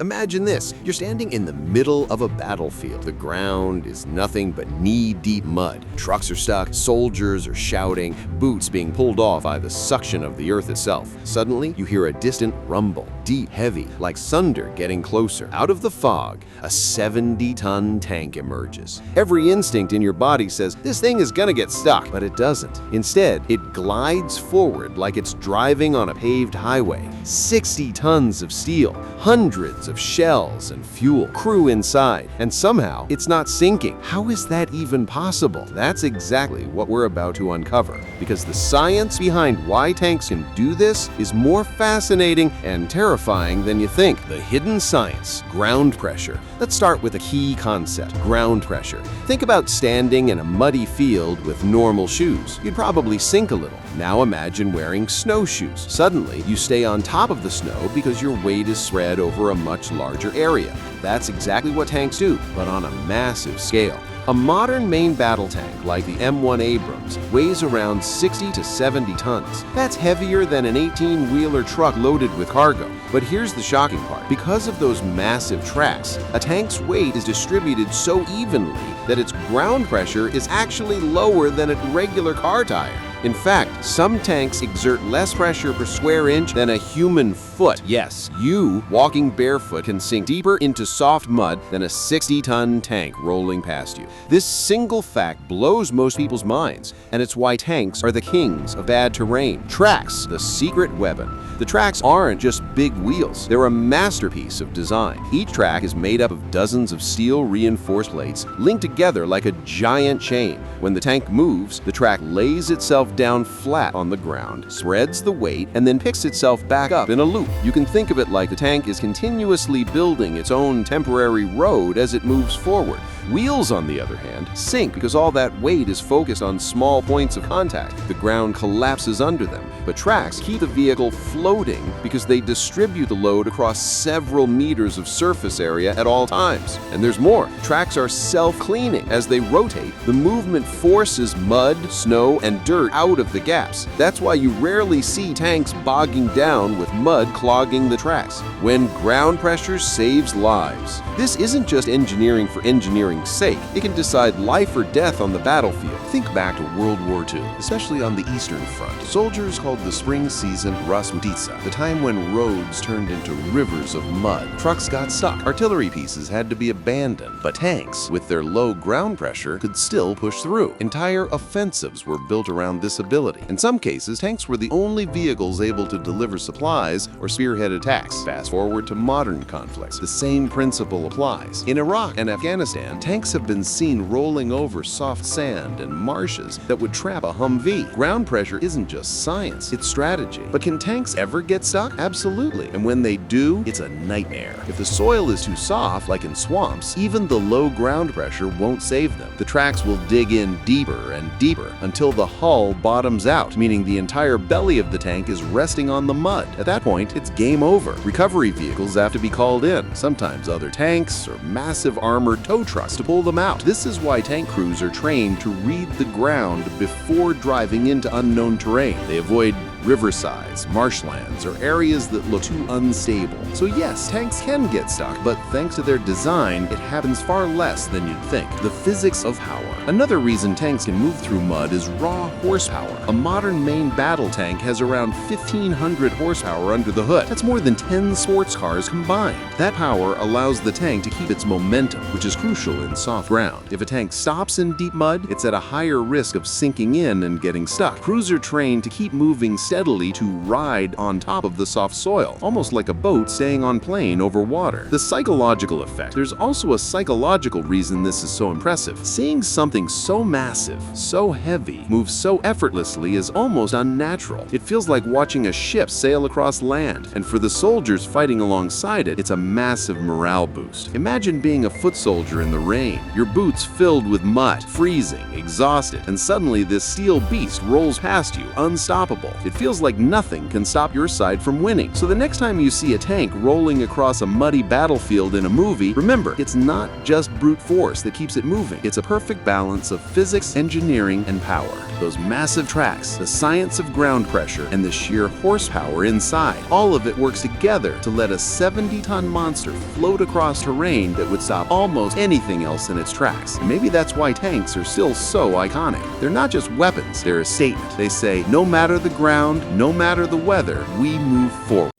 Imagine this. You're standing in the middle of a battlefield. The ground is nothing but knee-deep mud. Trucks are stuck, soldiers are shouting, boots being pulled off by the suction of the earth itself. Suddenly, you hear a distant rumble, deep, heavy, like thunder getting closer. Out of the fog, a 70-ton tank emerges. Every instinct in your body says, this thing is gonna get stuck, but it doesn't. Instead, it glides forward like it's driving on a paved highway. 60 tons of steel, hundreds of shells and fuel, crew inside, and somehow it's not sinking. How is that even possible? That's exactly what we're about to uncover, because the science behind why tanks can do this is more fascinating and terrifying than you think. The hidden science, ground pressure. Let's start with a key concept, ground pressure. Think about standing in a muddy field with normal shoes. You'd probably sink a little. Now imagine wearing snowshoes. Suddenly, you stay on top of the snow because your weight is spread over a much larger area. That's exactly what tanks do, but on a massive scale. A modern main battle tank like the M1 Abrams weighs around 60 to 70 tons. That's heavier than an 18-wheeler truck loaded with cargo. But here's the shocking part. Because of those massive tracks, a tank's weight is distributed so evenly that its ground pressure is actually lower than a regular car tire. In fact, some tanks exert less pressure per square inch than a human foot. Yes, you, walking barefoot, can sink deeper into soft mud than a 60-ton tank rolling past you. This single fact blows most people's minds, and it's why tanks are the kings of bad terrain. Tracks, the secret weapon. The tracks aren't just big wheels, they're a masterpiece of design. Each track is made up of dozens of steel-reinforced plates linked together like a giant chain. When the tank moves, the track lays itself down flat on the ground, spreads the weight, and then picks itself back up in a loop. You can think of it like the tank is continuously building its own temporary road as it moves forward. Wheels, on the other hand, sink because all that weight is focused on small points of contact. The ground collapses under them. But tracks keep the vehicle floating because they distribute the load across several meters of surface area at all times. And there's more. Tracks are self-cleaning. As they rotate, the movement forces mud, snow, and dirt out of the gaps. That's why you rarely see tanks bogging down with mud clogging the tracks. When ground pressure saves lives. This isn't just engineering for engineering's sake. It can decide life or death on the battlefield. Think back to World War II, especially on the Eastern Front. Soldiers called the spring season Rasputica, the time when roads turned into rivers of mud. Trucks got stuck. Artillery pieces had to be abandoned, but tanks, with their low ground pressure, could still push through. Entire offensives were built around this ability. In some cases, tanks were the only vehicles able to deliver supplies or spearhead attacks. Fast forward to modern conflicts. The same principle applies. In Iraq and Afghanistan, tanks have been seen rolling over soft sand and marshes that would trap a Humvee. Ground pressure isn't just science, it's strategy. But can tanks ever get stuck? Absolutely. And when they do, it's a nightmare. If the soil is too soft, like in swamps, even the low ground pressure won't save them. The tracks will dig in deeper and deeper until the hull bottoms out, meaning the entire belly of the tank is resting on the mud. At that point, it's game over. Recovery vehicles have to be called in, sometimes other tanks or massive armored tow trucks to pull them out. This is why tank crews are trained to read the ground before driving into unknown terrain. They avoid riversides, marshlands, or areas that look too unstable. So yes, tanks can get stuck, but thanks to their design, it happens far less than you'd think. The physics of power. Another reason tanks can move through mud is raw horsepower. A modern main battle tank has around 1,500 horsepower under the hood. That's more than 10 sports cars combined. That power allows the tank to keep its momentum, which is crucial in soft ground. If a tank stops in deep mud, it's at a higher risk of sinking in and getting stuck. Crews are trained to keep moving steadily to ride on top of the soft soil, almost like a boat staying on plane over water. The psychological effect. There's also a psychological reason this is so impressive. Seeing something so massive, so heavy, move so effortlessly is almost unnatural. It feels like watching a ship sail across land, and for the soldiers fighting alongside it, it's a massive morale boost. Imagine being a foot soldier in the rain, your boots filled with mud, freezing, exhausted, and suddenly this steel beast rolls past you, unstoppable. It feels like nothing can stop your side from winning. So the next time you see a tank rolling across a muddy battlefield in a movie, remember, it's not just brute force that keeps it moving. It's a perfect balance of physics, engineering, and power. those massive tracks, the science of ground pressure, and the sheer horsepower inside. All of it works together to let a 70-ton monster float across terrain that would stop almost anything else in its tracks. And maybe that's why tanks are still so iconic. They're not just weapons, they're a statement. They say, no matter the ground, no matter the weather, we move forward.